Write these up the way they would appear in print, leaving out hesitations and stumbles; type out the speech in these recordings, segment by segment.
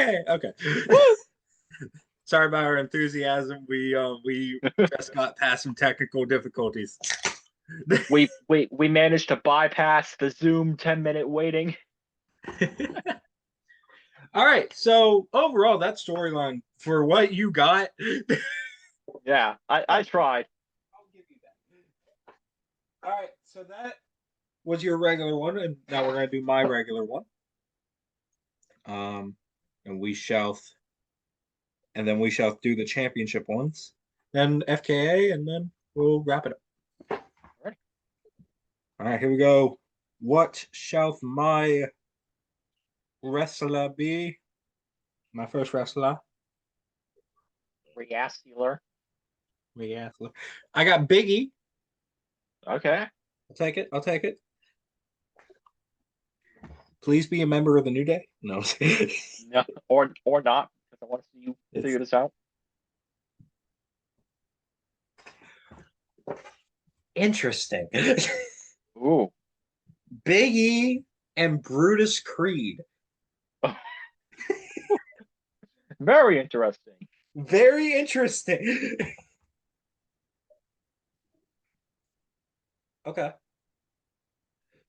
Okay. Sorry about our enthusiasm. We just got past some technical difficulties. We managed to bypass the Zoom 10-minute waiting. All right. So overall, that storyline for what you got, Yeah, I tried. I'll give you that. All right. So that was your regular one, and now we're gonna do my regular one. Um, and we shall, and then we shall do the championship ones, then FKA, and then we'll wrap it up. All right, here we go. What shall my wrestler be? My first wrestler. Reastular. Wrestler. I got Biggie. Okay. I'll take it. I'll take it. Please be a member of the New Day. No, No, or not, because I want to see you figure this out. Interesting. Ooh. Biggie and Brutus Creed. Very interesting. Very interesting. Okay.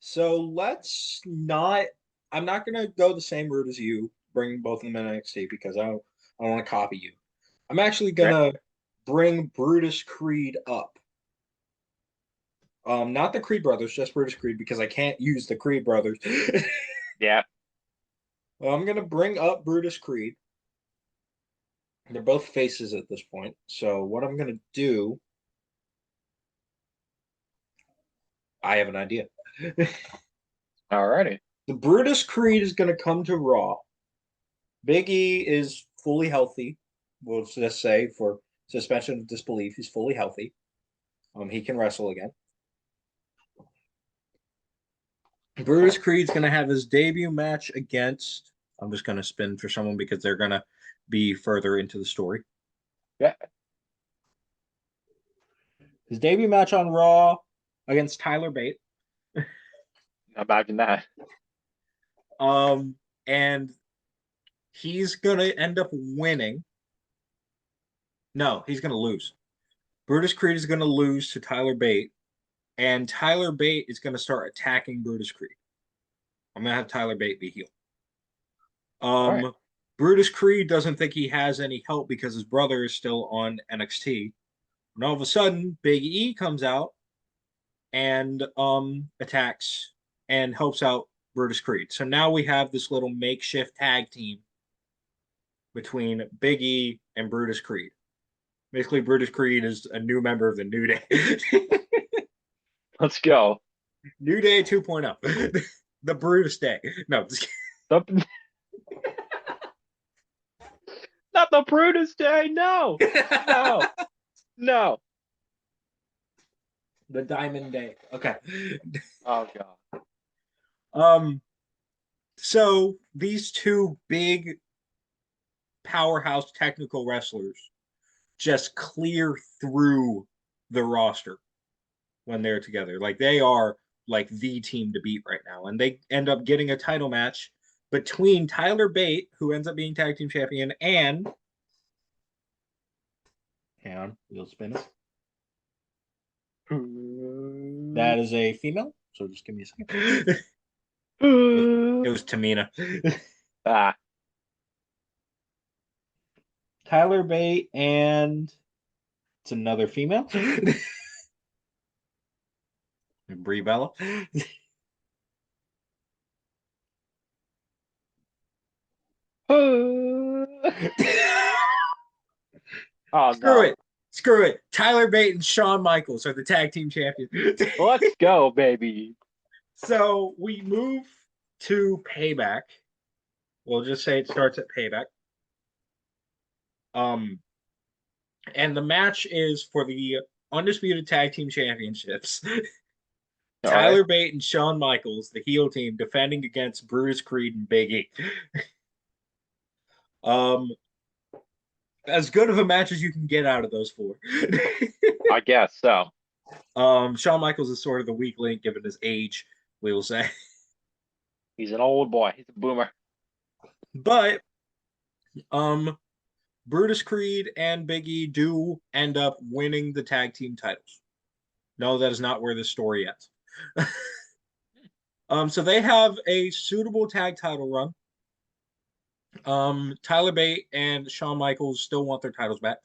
So let's not. I'm not gonna go the same route as you, bring both of them in NXT because I don't want to copy you. I'm actually Okay. gonna bring Brutus Creed up. Not the Creed brothers, just Brutus Creed because I can't use the Creed brothers. Yeah. Well, I'm gonna bring up Brutus Creed. They're both faces at this point. So what I'm gonna do, I have an idea. Alrighty. The Brutus Creed is gonna come to Raw. Big E is fully healthy. We'll just say for suspension of disbelief, he's fully healthy. He can wrestle again. Brutus Creed's gonna have his debut match against. I'm just gonna spin for someone because they're gonna be further into the story. Yeah. His debut match on Raw against Tyler Bate. Imagine that. Um, and he's gonna end up winning. No, he's gonna lose. Brutus Creed is gonna lose to Tyler Bate, and Tyler Bate is gonna start attacking Brutus Creed. I'm gonna have Tyler Bate be heel. All right. Brutus Creed doesn't think he has any help because his brother is still on NXT. And all of a sudden, Big E comes out and attacks and helps out Brutus Creed. So now we have this little makeshift tag team between Big E and Brutus Creed. Basically, Brutus Creed is a new member of the New Day. Let's go. New Day 2.0. The Brutus Day. No, The, not the Brutus Day. No. No. No. The Diamond Day. Okay. Oh god. Um, so these two big powerhouse technical wrestlers just clear through the roster when they're together. Like they are like the team to beat right now. And they end up getting a title match between Tyler Bate, who ends up being tag team champion, and hang on, wheel spinning. That is a female. So just give me a second. It was Tamina. Ah. Tyler Bate and it's another female. Brie Bella. Oh Screw no. it. Screw it. Tyler Bate and Shawn Michaels are the tag team champions. Let's go, baby. So we move to Payback. We'll just say it starts at Payback. Um, and the match is for the undisputed tag team championships. All right. Tyler Bate and Shawn Michaels, the heel team, defending against Brutus Creed and Big E. Um, as good of a match as you can get out of those four. I guess so. Shawn Michaels is sort of the weak link given his age, we will say. He's an old boy. He's a boomer. But Brutus Creed and Big E do end up winning the tag team titles. No, that is not where this story ends. So they have a suitable tag title run. Tyler Bate and Shawn Michaels still want their titles back.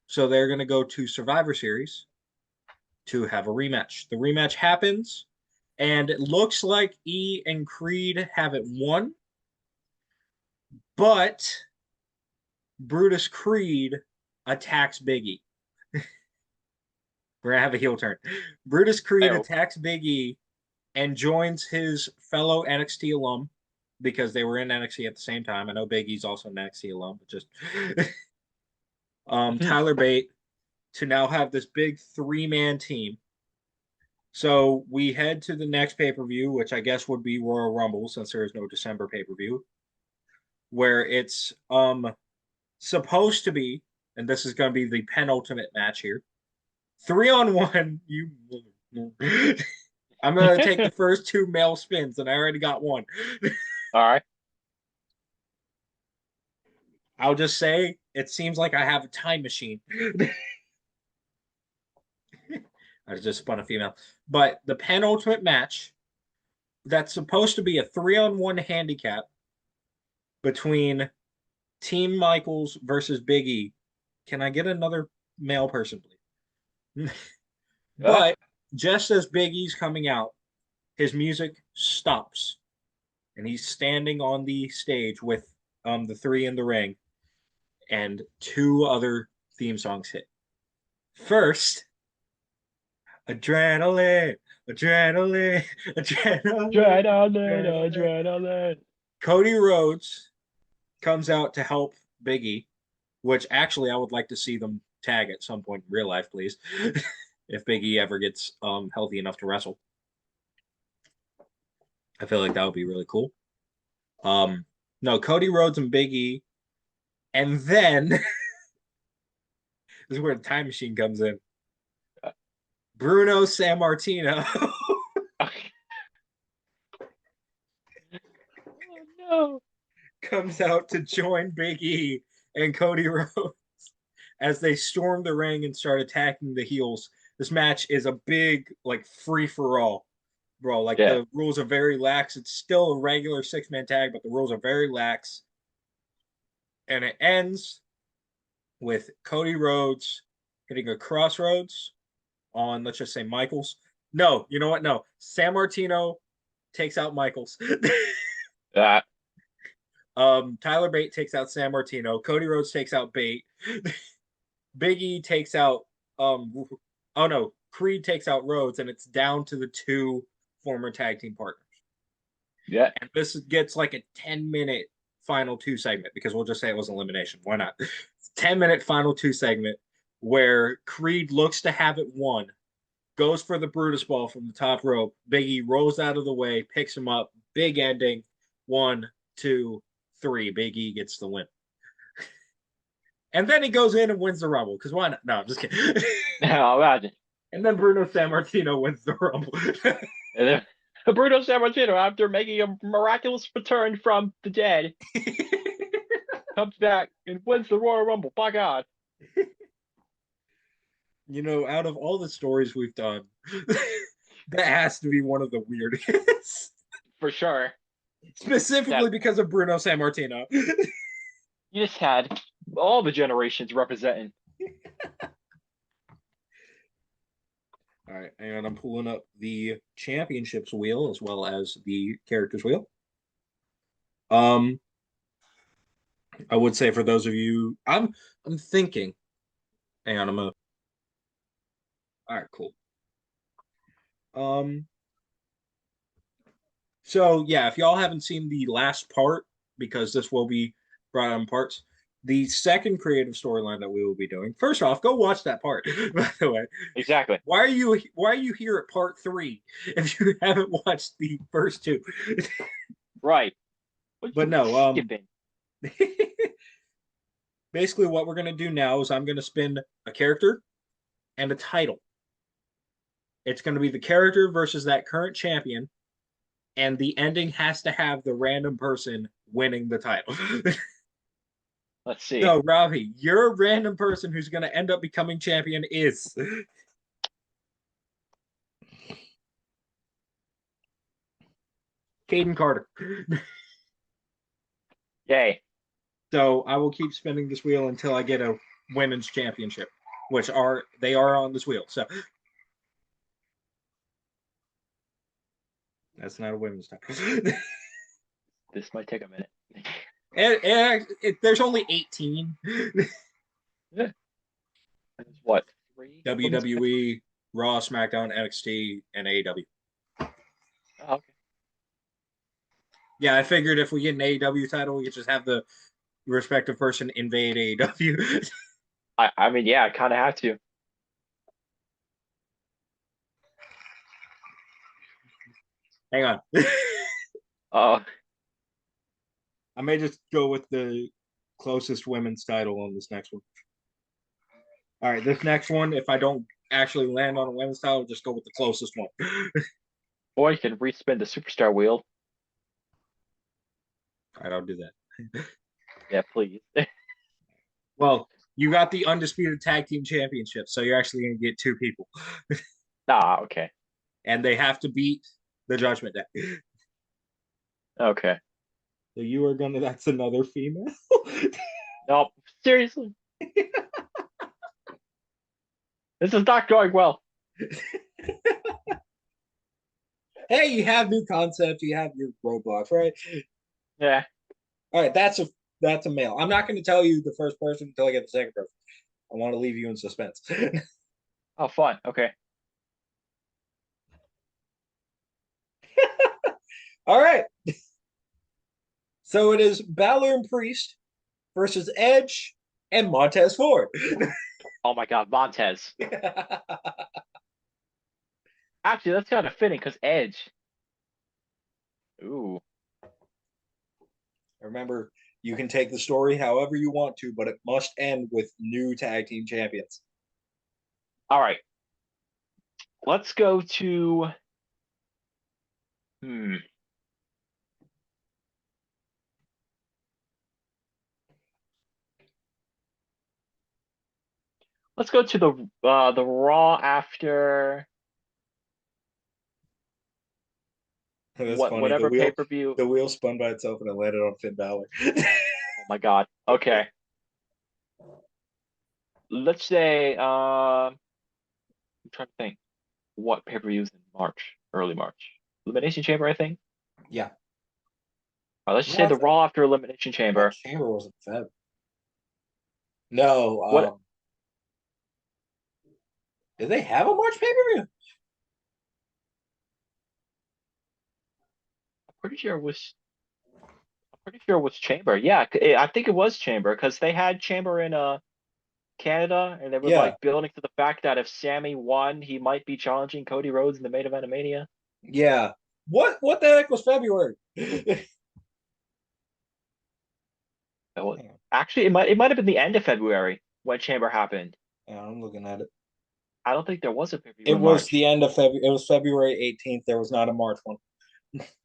So they're going to go to Survivor Series to have a rematch. The rematch happens, and it looks like E and Creed have it won, but Brutus Creed attacks Big E. We're going to have a heel turn. Brutus Creed Oh. attacks Big E and joins his fellow NXT alum because they were in NXT at the same time. I know Big E's also an NXT alum, but just Tyler Bate to now have this big three-man team. So we head to the next pay-per-view, which I guess would be Royal Rumble since there is no December pay-per-view, where it's supposed to be, and this is going to be the penultimate match here. 3-on-1. I'm going to take the first two male spins, and I already got one. All right. I'll just say it seems like I have a time machine. I just spun a female. But the penultimate match, that's supposed to be a 3-on-1 handicap between Team Michaels versus Big E. Can I get another male person, please? But just as Big E's coming out, his music stops. And he's standing on the stage with the three in the ring, and two other theme songs hit. First, adrenaline, adrenaline, adrenaline, Adrenaline. Cody Rhodes comes out to help Big E, which actually I would like to see them tag at some point in real life, please, if Big E ever gets healthy enough to wrestle. I feel like that would be really cool. No, Cody Rhodes and Big E, and then this is where the time machine comes in. Bruno Sammartino Oh no. comes out to join Big E and Cody Rhodes as they storm the ring and start attacking the heels. This match is a big, like, free for all, bro. Like, Yeah. the rules are very lax. It's still a regular 6-man tag, but the rules are very lax. And it ends with Cody Rhodes hitting a crossroads on, let's just say, Michaels. No, you know what? No. Sammartino takes out Michaels. That. Tyler Bate takes out Sammartino. Cody Rhodes takes out Bate. Big E takes out oh no, Creed takes out Rhodes, and it's down to the two former tag team partners. Yeah. And this gets like a 10-minute final two segment because we'll just say it was elimination. Why not? 10-minute final two segment where Creed looks to have it won, goes for the Brutus ball from the top rope. Big E rolls out of the way, picks him up. Big ending. 1, 2, 3. Big E gets the win. And then he goes in and wins the Rumble. Because why not? No, I'm just kidding. Now imagine. And then Bruno Sammartino wins the Rumble. And then Bruno Sammartino, after making a miraculous return from the dead, comes back and wins the Royal Rumble. By God. You know, out of all the stories we've done, that has to be one of the weirdest. For sure. Specifically because of Bruno Sammartino. You just had all the generations representing. All right, and I'm pulling up the championships wheel as well as the characters wheel. I would say for those of you, I'm thinking. Hang on, I'm a. All right, cool. So yeah, if y'all haven't seen the last part, because this will be brought on parts, the second creative storyline that we will be doing. First off, go watch that part. By the way, Exactly. why are you here at part 3 if you haven't watched the first two? Right. But no, skipping. basically what we're gonna do now is I'm gonna spin a character and a title. It's gonna be the character versus that current champion, and the ending has to have the random person winning the title. Let's see. So, Robbie, your random person who's going to end up becoming champion is Caden Carter. Yay. So I will keep spinning this wheel until I get a women's championship, which they are on this wheel. So that's not a women's title. This might take a minute. There's only 18. Yeah. What? 3 women's WWE, Raw, SmackDown, NXT, and AEW. Oh, okay. Yeah, I figured if we get an AEW title, we could just have the respective person invade AEW. I mean, yeah, I kind of have to. Hang on. Uh, I may just go with the closest women's title on this next one. All right, this next one, if I don't actually land on a women's title, just go with the closest one. or you can respin the superstar wheel. I don't do that. Yeah, please. Well, you got the undisputed tag team championship, so you're actually going to get two people, Ah, okay. and they have to beat the Judgment Day. Okay. So you are gonna. That's another female. Nope. Seriously. This is not going well. Hey, you have new concepts. You have your roadblocks, right? Yeah. All right, that's a male. I'm not going to tell you the first person until I get the second person. I want to leave you in suspense. Oh, fun. Okay. All right. So it is Balor and Priest versus Edge and Montez Ford. Oh my God, Montez. Actually, that's kind of fitting because Edge. Ooh. Remember, you can take the story however you want to, but it must end with new tag team champions. All right. Let's go to. Hmm. Let's go to the Raw after That's funny. whatever pay-per-view. The wheel spun by itself and it landed on Finn Balor. Oh my God. Okay. Let's say I'm trying to think what pay-per-views in March, early March. Elimination Chamber, I think. Yeah. Let's just say the Raw after Elimination Chamber. Chamber wasn't Feb. No. What? Did they have a March pay-per-view? Pretty sure it was. I'm pretty sure it was Chamber. Yeah, I think it was Chamber because they had Chamber in Canada, and they were Yeah. like building to the fact that if Sammy won, he might be challenging Cody Rhodes in the main event of Mania. Yeah. What the heck was February? Actually, it might have been the end of February when Chamber happened. Yeah, I'm looking at it. I don't think there was a pay-per-view It in was March. the end of February. It was February 18th. There was not a March one.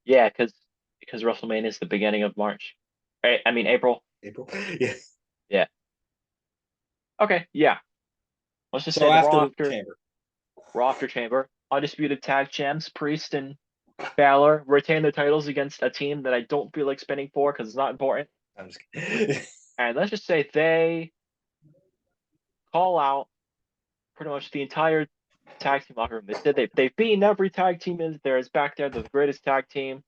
Yeah, because WrestleMania is the beginning of March. Right? I mean April. April. Yeah. Yeah. Okay. Yeah. Let's just So say the after Chamber. Raw after Chamber, undisputed tag champs Priest and Balor retain their titles against a team that I don't feel like spinning for because it's not important. I'm just kidding. And let's just say they call out pretty much the entire tag team locker room. They said they've beaten every tag team there is back there. They're the greatest tag team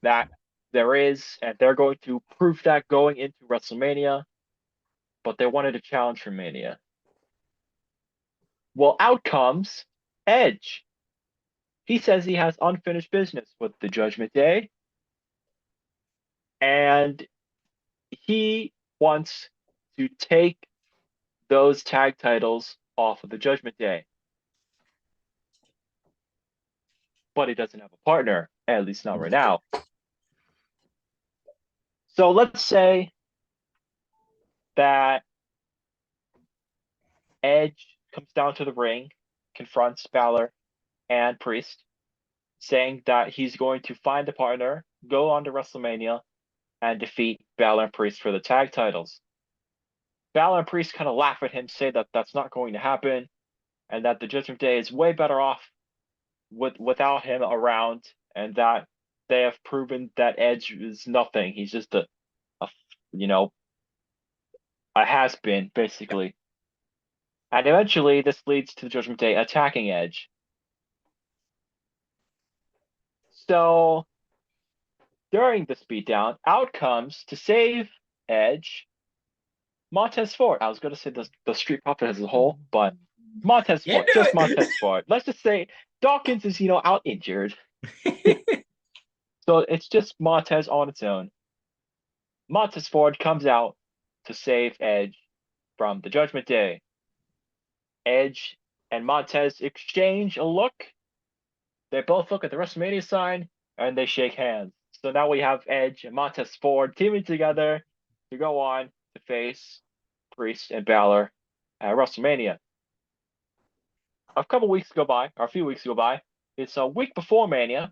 that there is, and they're going to prove that going into WrestleMania. But they wanted a challenge for Mania. Well, out comes Edge. He says he has unfinished business with the Judgment Day, and he wants to take those tag titles off of the Judgment Day. But he doesn't have a partner, at least not right now. So let's say that Edge comes down to the ring, confronts Balor and Priest, saying that he's going to find a partner, go on to WrestleMania, and defeat Balor and Priest for the tag titles. Balor and Priest kind of laugh at him, say that that's not going to happen, and that the Judgment Day is way better off without him around, and that they have proven that Edge is nothing. He's just a you know a has been basically. And eventually, this leads to the Judgment Day attacking Edge. So during this beatdown, out comes to save Edge Montez Ford. I was going to say the Street Profit as a whole, but Montez Can't Ford, do just it. Montez Ford. Let's just say Dawkins is, out injured. So it's just Montez on its own. Montez Ford comes out to save Edge from the Judgment Day. Edge and Montez exchange a look. They both look at the WrestleMania sign and they shake hands. So now we have Edge and Montez Ford teaming together to go on to face Priest and Balor at WrestleMania. A few weeks go by. It's a week before Mania,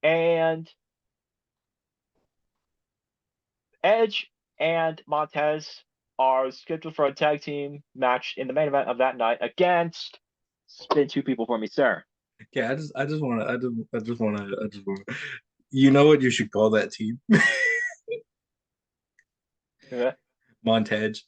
and Edge and Montez are scheduled for a tag team match in the main event of that night against spin two people for me, sir. Yeah, I just want to. You know what you should call that team? Yeah. Montage.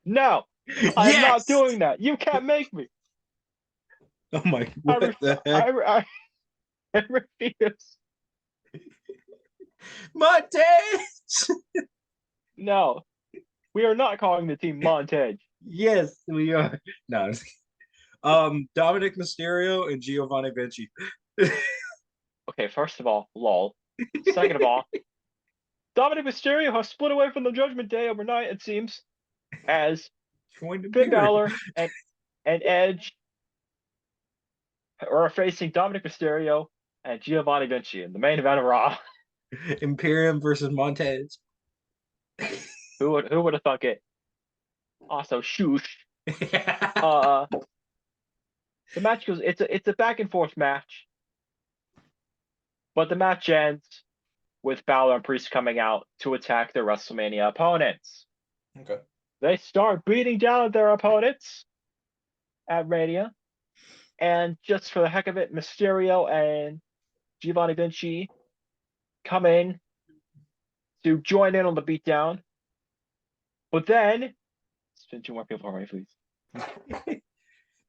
No, I'm not Yes. doing that. You can't make me. Oh my! I What re- the heck? I refuse. Montage. No, we are not calling the team Montage. Yes, we are. No. Dominic Mysterio and Giovanni Vinci. Okay, first of all, lol. Second of all, Dominic Mysterio has split away from the Judgment Day overnight, it seems, as Joined Finn appearing. Balor and Edge are facing Dominic Mysterio and Giovanni Vinci in the main event of Raw. Imperium versus Montez. Who would have thunk it? Also, shoosh. Uh, the match goes. It's a back and forth match, but the match ends with Balor and Priest coming out to attack their WrestleMania opponents. Okay. They start beating down their opponents at Mania, and just for the heck of it, Mysterio and Giovanni Vinci come in to join in on the beatdown. But then, spin two more people for me, please.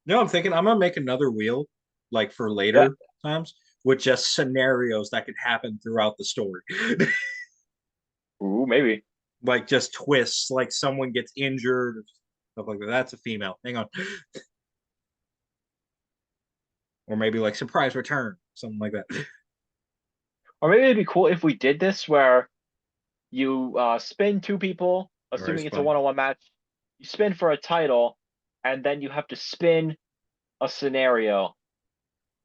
No, I'm thinking I'm gonna make another wheel, like for Yeah. later times, with just scenarios that could happen throughout the story. Ooh, maybe. Like just twists, like someone gets injured, or stuff like that. That's a female. Hang on. Or maybe like surprise return, something like that. Or maybe it'd be cool if we did this where you spin two people, Or assuming it's a spine. one-on-one match. You spin for a title, and then you have to spin a scenario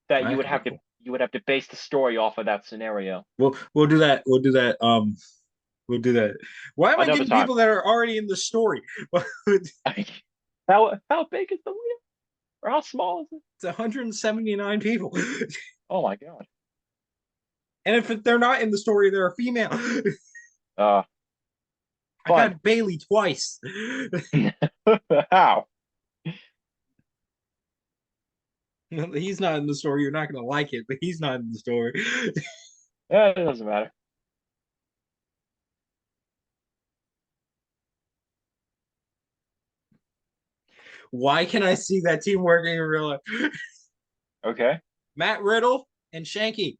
that That could be cool. you would have to base the story off of that scenario. We'll do that. We'll do that. We'll do that. Why am I Another getting time. people that are already in the story? It's How big is the wheel? Or how small is it? 179 people. Oh my god. And if they're not in the story, they're a female. Uh, I fun. got Bailey twice. How? He's not in the story. You're not going to like it, but he's not in the story. Yeah, it doesn't matter. Why can I see that team working in real life? Okay. Matt Riddle and Shanky.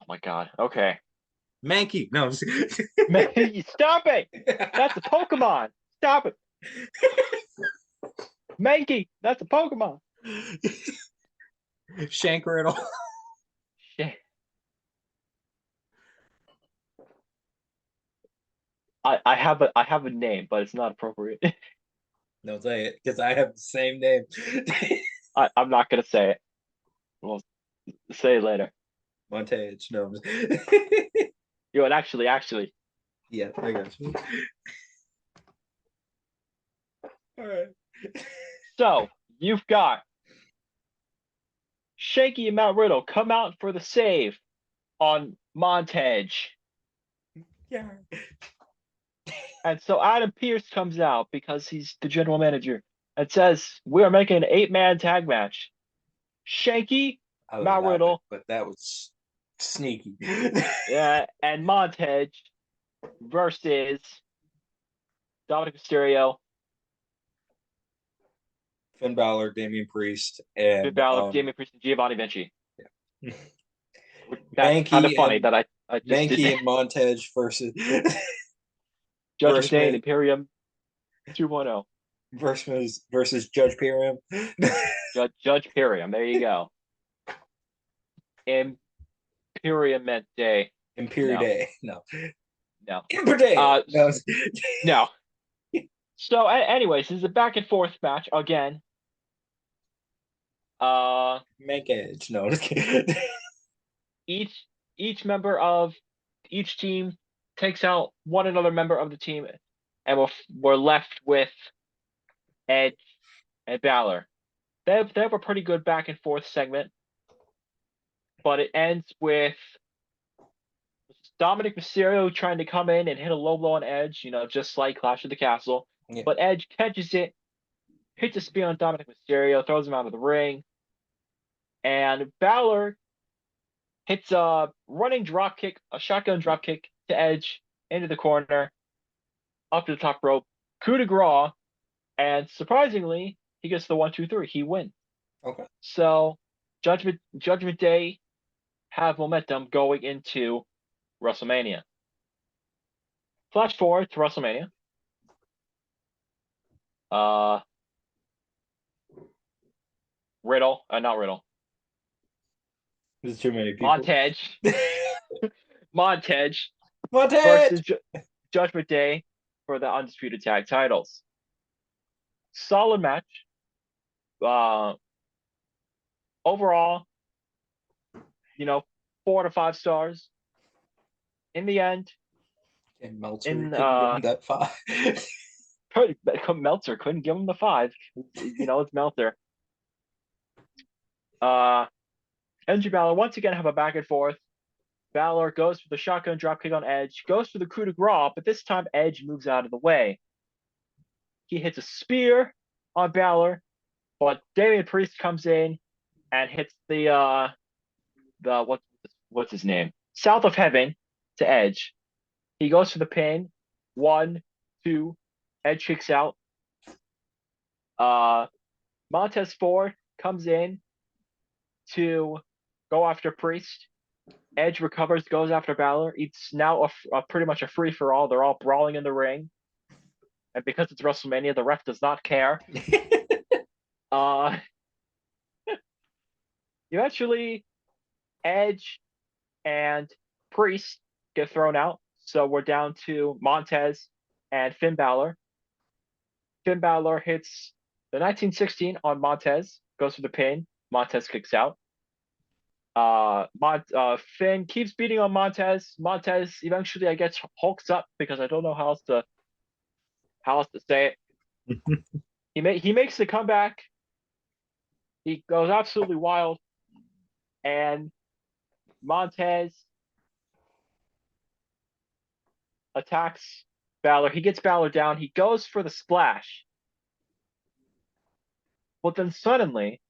Oh my god. Okay. Mankey. No. Man, stop it! That's a Pokemon. Stop it. Mankey, that's a Pokemon. Shank Riddle. Shit. I have a name, but it's not appropriate. No, say it because I have the same name. I'm not gonna say it. We'll say it later. Montage. No. And actually, Yeah, I got you. All right. So you've got Shanky and Matt Riddle come out for the save on Montez. Yeah. And so Adam Pearce comes out because he's the general manager and says, we are making an 8-man tag match. Shanky, I Matt love it, Riddle, but that was sneaky. and Montez versus Dominic Mysterio, Finn Balor, Damian Priest, Finn and Balor, Damian Priest, and Giovanni Vinci. yeah. That's kind of Mankey funny and that I just did Mankey that. and Montez versus Judgment Day and versus Imperium 2.0. versus Judge Pyram. Judge Imperium. There you go. Imperium meant day. Imperial No, Day. No. no. Imperial Day. Uh, No. no. So, anyways, this is a back and forth match again. Make Edge. No. Each each member of each team takes out one another member of the team, and we're left with Edge and Balor. They have a pretty good back and forth segment, but it ends with Dominic Mysterio trying to come in and hit a low blow on Edge, just like Clash of the Castle. Yeah. But Edge catches it, hits a spear on Dominic Mysterio, throws him out of the ring, and Balor hits a running drop kick, a shotgun drop kick to Edge into the corner, up to the top rope, coup de grace, and surprisingly, he gets the 1, 2, 3. He wins. Okay. So Judgment Day have momentum going into WrestleMania. Flash forward to WrestleMania. Not Riddle. There's too many people. Montez Montez versus Judgment Day for the undisputed tag titles. Solid match. Overall, 4 to 5 stars. In the end, and Meltzer couldn't give him that 5. Meltzer couldn't give him the 5. It's Meltzer. Edge and Balor once again have a back and forth. Balor goes for the shotgun dropkick on Edge, goes for the coup de grace, but this time Edge moves out of the way. He hits a spear on Balor, but Damian Priest comes in and hits the what's his name? South of Heaven to Edge. He goes for the pin. 1, 2. Edge kicks out. Montez Ford comes in to go after Priest. Edge recovers, goes after Balor. It's now pretty much a free for all. They're all brawling in the ring, and because it's WrestleMania, the ref does not care. Eventually, Edge and Priest get thrown out, so we're down to Montez and Finn Balor. Finn Balor hits the 1916 on Montez, goes for the pin. Montez kicks out. Finn keeps beating on Montez. Montez eventually, I guess, hulks up because I don't know how else to say it. He makes the comeback. He goes absolutely wild, and Montez attacks Balor. He gets Balor down. He goes for the splash, but then suddenly,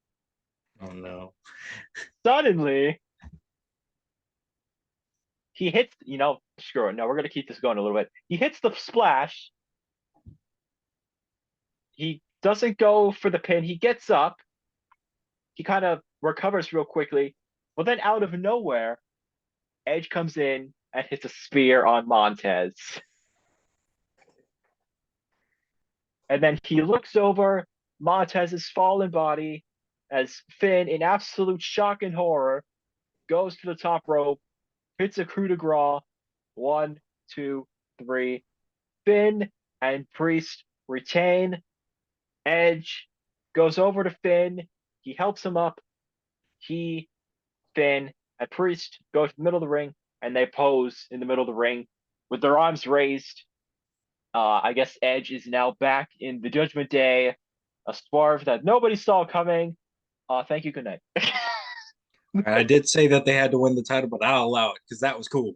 oh no! He hits. Screw it. No, we're gonna keep this going a little bit. He hits the splash. He doesn't go for the pin. He gets up. He kind of recovers real quickly. But then out of nowhere, Edge comes in and hits a spear on Montez. And then he looks over Montez's fallen body as Finn, in absolute shock and horror, goes to the top rope, hits a coup de grace. 1, 2, 3. Finn and Priest retain. Edge goes over to Finn. He helps him up. Finn, and Priest go to the middle of the ring, and they pose in the middle of the ring with their arms raised. I guess Edge is now back in the Judgment Day, a swerve that nobody saw coming. Thank you. Good night. I did say that they had to win the title, but I'll allow it because that was cool.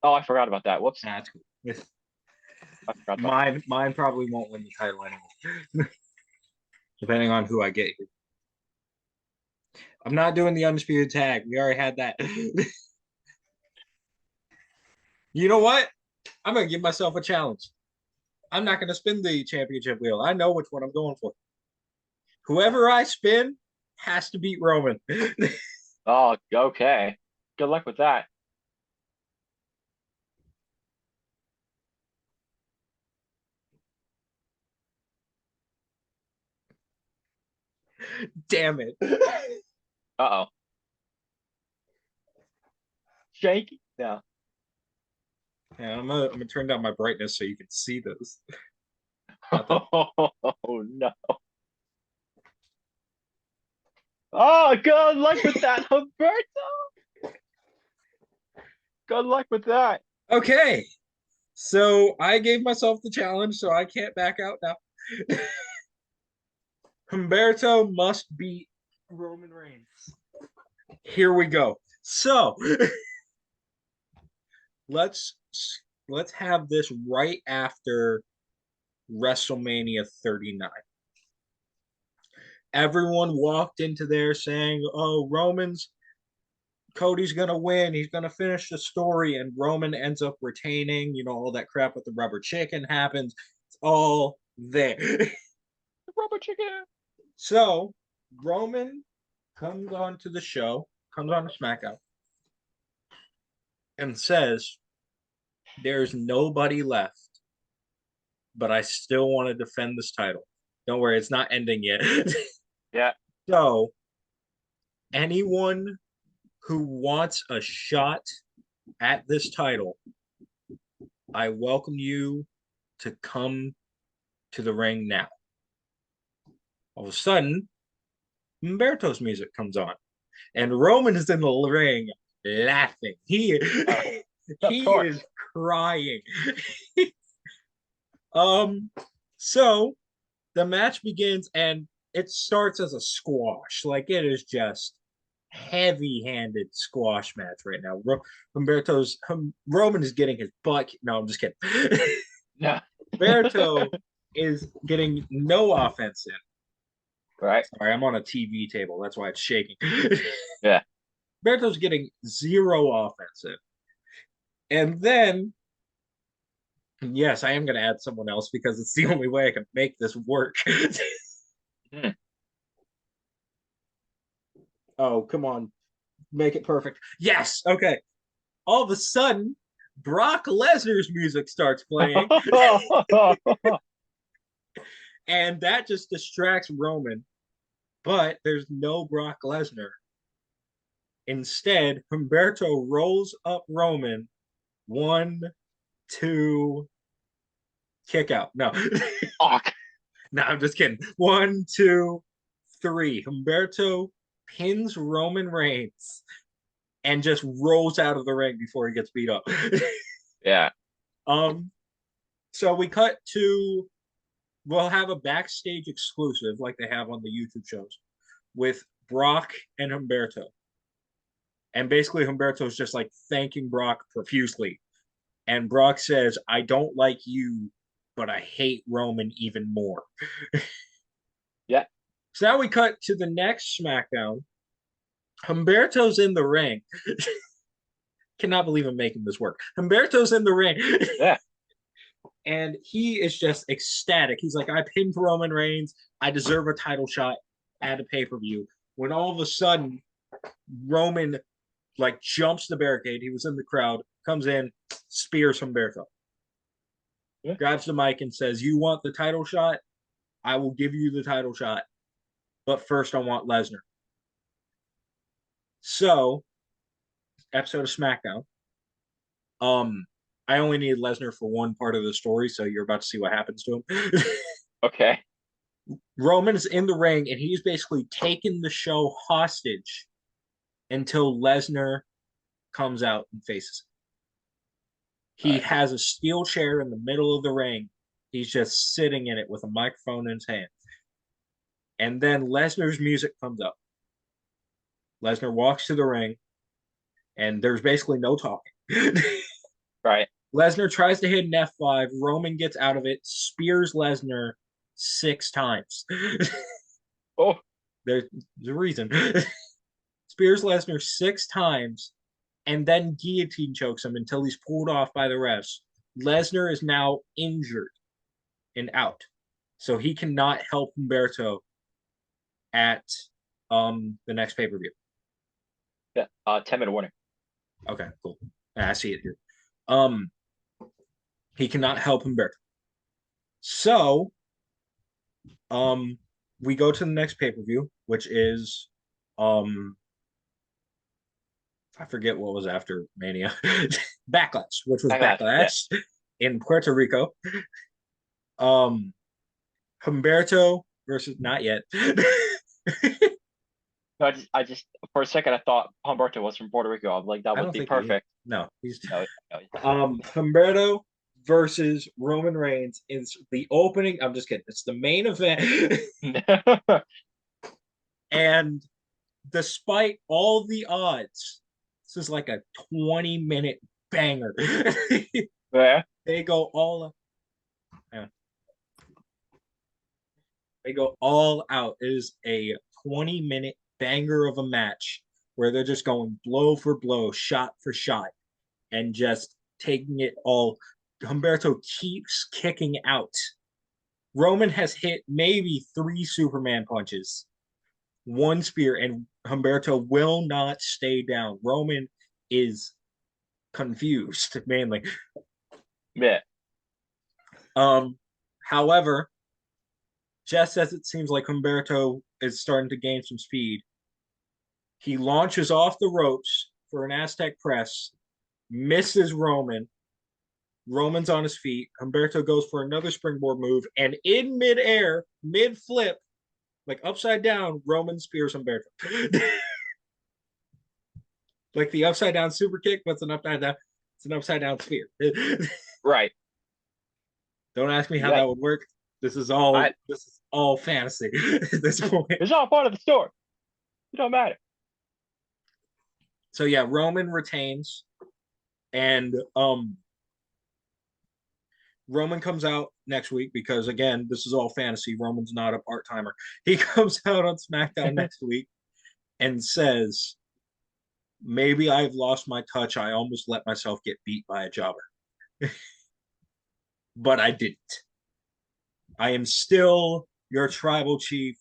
Oh, I forgot about that. Whoops. That's cool. I forgot about Mine probably won't win the title anyway, depending on who I get here. I'm not doing the undisputed tag. We already had that. You know what? I'm gonna give myself a challenge. I'm not gonna spin the championship wheel. I know which one I'm going for. Whoever I spin has to beat Roman. Oh, okay. Good luck with that. Damn it. Uh-oh. Shaky? No. Yeah, I'm gonna turn down my brightness so you can see this. Oh no. Oh, good luck with that, Humberto. Good luck with that. Okay. So I gave myself the challenge, so I can't back out now. Humberto must beat Roman Reigns. Here we go. So let's let's have this right after WrestleMania 39. Everyone walked into there saying, "Oh, Cody's gonna win. He's gonna finish the story," and Roman ends up retaining. You know, all that crap with the rubber chicken happens. It's all there. The rubber chicken. So Roman comes on to the show, comes on to SmackDown, and says, "There's nobody left, but I still want to defend this title. Don't worry, it's not ending yet." Yeah. So anyone who wants a shot at this title, I welcome you to come to the ring now. All of a sudden, Humberto's music comes on, and Roman is in the ring laughing. Of He course. is crying. um, so the match begins, and it starts as a squash. Like it is just heavy-handed squash match right now. Roman is getting his butt. No, I'm just kidding. Yeah. Humberto is getting no offense in. Right. Sorry, I'm on a TV table. That's why it's shaking. Yeah. Humberto's getting zero offense in. And then, yes, I am going to add someone else because it's the only way I can make this work. Hmm. Oh, come on. Make it perfect. Yes. Okay. All of a sudden, Brock Lesnar's music starts playing, and that just distracts Roman. But there's no Brock Lesnar. Instead, Humberto rolls up Roman. 1, 2, kick out. No. Oh, No, I'm just kidding. 1, 2, 3. Humberto pins Roman Reigns and just rolls out of the ring before he gets beat up. yeah. um, so we cut to we'll have a backstage exclusive like they have on the YouTube shows with Brock and Humberto. And basically Humberto is just like thanking Brock profusely. And Brock says, "I don't like you, but I hate Roman even more." Yeah. So now we cut to the next SmackDown. Humberto's in the ring. Cannot believe I'm making this work. Humberto's in the ring. Yeah. And he is just ecstatic. He's like, "I pinned Roman Reigns. I deserve a title shot at a pay-per-view." When all of a sudden, Roman like jumps the barricade. He was in the crowd, comes in, spears Humberto. Yeah. Grabs the mic and says, "You want the title shot? I will give you the title shot. But first, I want Lesnar." So, episode of SmackDown. Um, I only need Lesnar for one part of the story, so you're about to see what happens to him. Okay. Roman is in the ring, and he's basically taken the show hostage until Lesnar comes out and faces him. All He right. has a steel chair in the middle of the ring. He's just sitting in it with a microphone in his hand. And then Lesnar's music comes up. Lesnar walks to the ring, and there's basically no talking. Right. Lesnar tries to hit an F5. Roman gets out of it, spears Lesnar 6 times. Oh, There's a reason. Spears Lesnar 6 times, and then guillotine chokes him until he's pulled off by the refs. Lesnar is now injured and out, so he cannot help Humberto at the next pay per view. yeah. 10-minute warning. Okay, cool. I see it here. Um, he cannot help Humberto. So, um, we go to the next pay per view, which is, I forget what was after Mania, Backlash, which was Backlash. Yeah. Backlash in Puerto Rico. Um, Humberto versus not yet. No, I just for a second I thought Humberto was from Puerto Rico. I'm like, that I would don't be think he is. perfect. No, he's No, no, Humberto versus Roman Reigns is the opening. I'm just kidding. It's the main event. And despite all the odds, this is like a 20-minute banger. yeah. They go all yeah. They go all out. It is a 20-minute banger of a match where they're just going blow for blow, shot for shot, and just taking it all. Humberto keeps kicking out. Roman has hit maybe 3 Superman punches, 1 spear, and Humberto will not stay down. Roman is confused, mainly. Yeah. However, just as it seems like Humberto is starting to gain some speed, he launches off the ropes for an Aztec press, misses Roman. Roman's on his feet. Humberto goes for another springboard move, and in midair, mid flip, like upside down, Roman spears Humberto. Like the upside down super kick, but it's an upside down spear. Right. Don't ask me how Yeah. that would work. This is I. all fantasy at this point. It's all part of the story. It don't matter. So yeah, Roman retains, and Roman comes out next week because again, this is all fantasy. Roman's not a part timer. He comes out on SmackDown next week and says, "Maybe I've lost my touch. I almost let myself get beat by a jobber, but I didn't. I am still your tribal chief.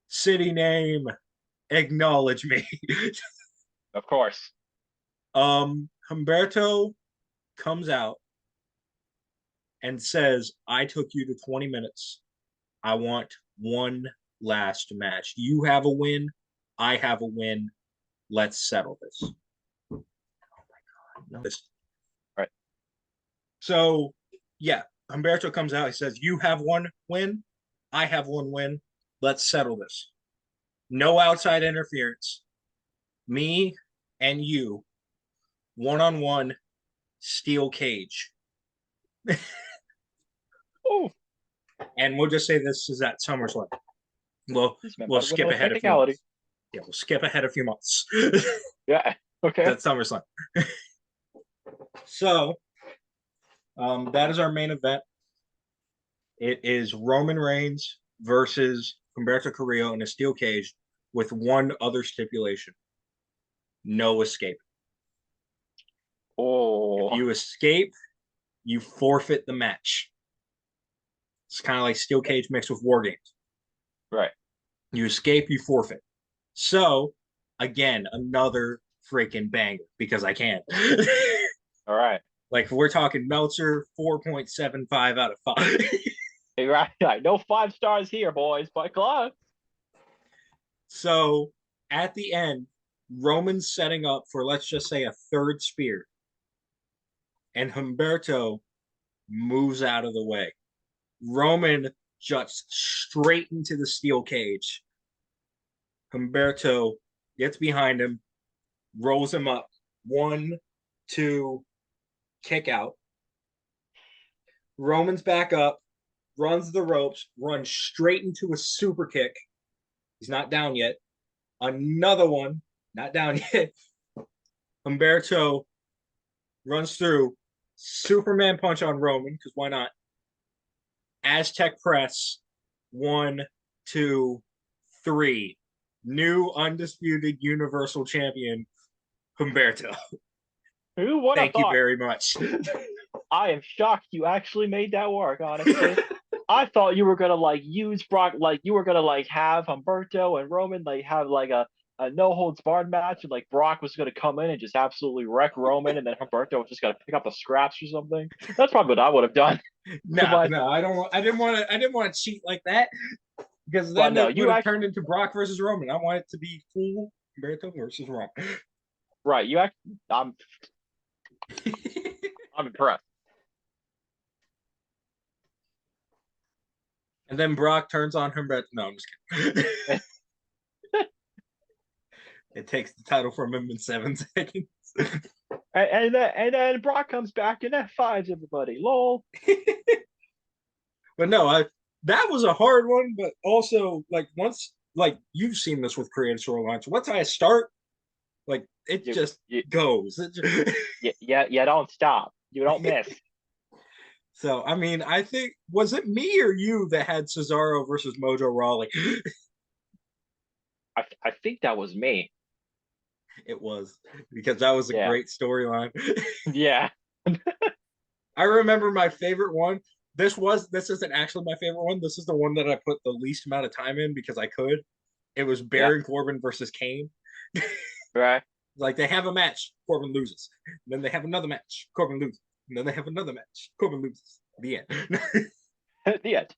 City name, acknowledge me." Of course. Humberto comes out and says, "I took you to 20 minutes. I want one last match. You have a win. I have a win. Let's settle this." Oh my God. No. Right. So, yeah, Humberto comes out. He says, "You have one win. I have one win. Let's settle this. No outside interference. Me and you, one on one, steel cage." Oh, And we'll just say this is at SummerSlam. We'll this man we'll about to win skip on a ahead a few technicality. months. Yeah, we'll skip ahead a few months. Yeah. Okay. That's SummerSlam. So, that is our main event. It is Roman Reigns versus Humberto Carrillo in a steel cage with one other stipulation: no escape. If Oh. you escape, you forfeit the match. It's kind of like steel cage mixed with war games. Right. You escape, you forfeit. So, again, another freaking banger because I can. All right. Like, we're talking Meltzer 4.75 out of 5. Hey, right. Right. No 5 stars here, boys. Buckle up. So, at the end, Roman's setting up for, let's just say, a third spear. And Humberto moves out of the way. Roman juts straight into the steel cage. Humberto gets behind him, rolls him up. 1, 2, kick out. Roman's back up, runs the ropes, runs straight into a super kick. He's not down yet. Another one, not down yet. Humberto runs through, Superman punch on Roman, because why not? Aztec press, 1, 2, 3. New undisputed Universal Champion, Humberto. Who would have Thank you thought? very much. I am shocked you actually made that work, honestly. I thought you were gonna like use Brock, like you were gonna like have Humberto and Roman like have like a no holds barred match, and like Brock was gonna come in and just absolutely wreck Roman, and then Humberto was just gonna pick up the scraps or something. That's probably what I would have done. No, But no, I don't. I didn't want to. I didn't want to cheat like that because but then no, it would you have act turned into Brock versus Roman. I want it to be full Humberto versus Roman. right. You act. I'm impressed. And then Brock turns on Humberto. No, I'm just kidding. It takes the title from him in 7 seconds. And then Brock comes back and F5s everybody. Lol. But no, that was a hard one. But also, like once, like you've seen this with creative storylines. Once I start, like it You, just you, goes. you don't stop. You don't miss. So I mean, I think was it me or you that had Cesaro versus Mojo Rawley? I think that was me. It was because that was a Yeah. great storyline. Yeah. I remember my favorite one. This isn't actually my favorite one. This is the one that I put the least amount of time in because I could. It was Yeah. Baron Corbin versus Kane. Right. Like they have a match, Corbin loses. And then they have another match, Corbin loses. And then they have another match, Corbin loses. The end. The end.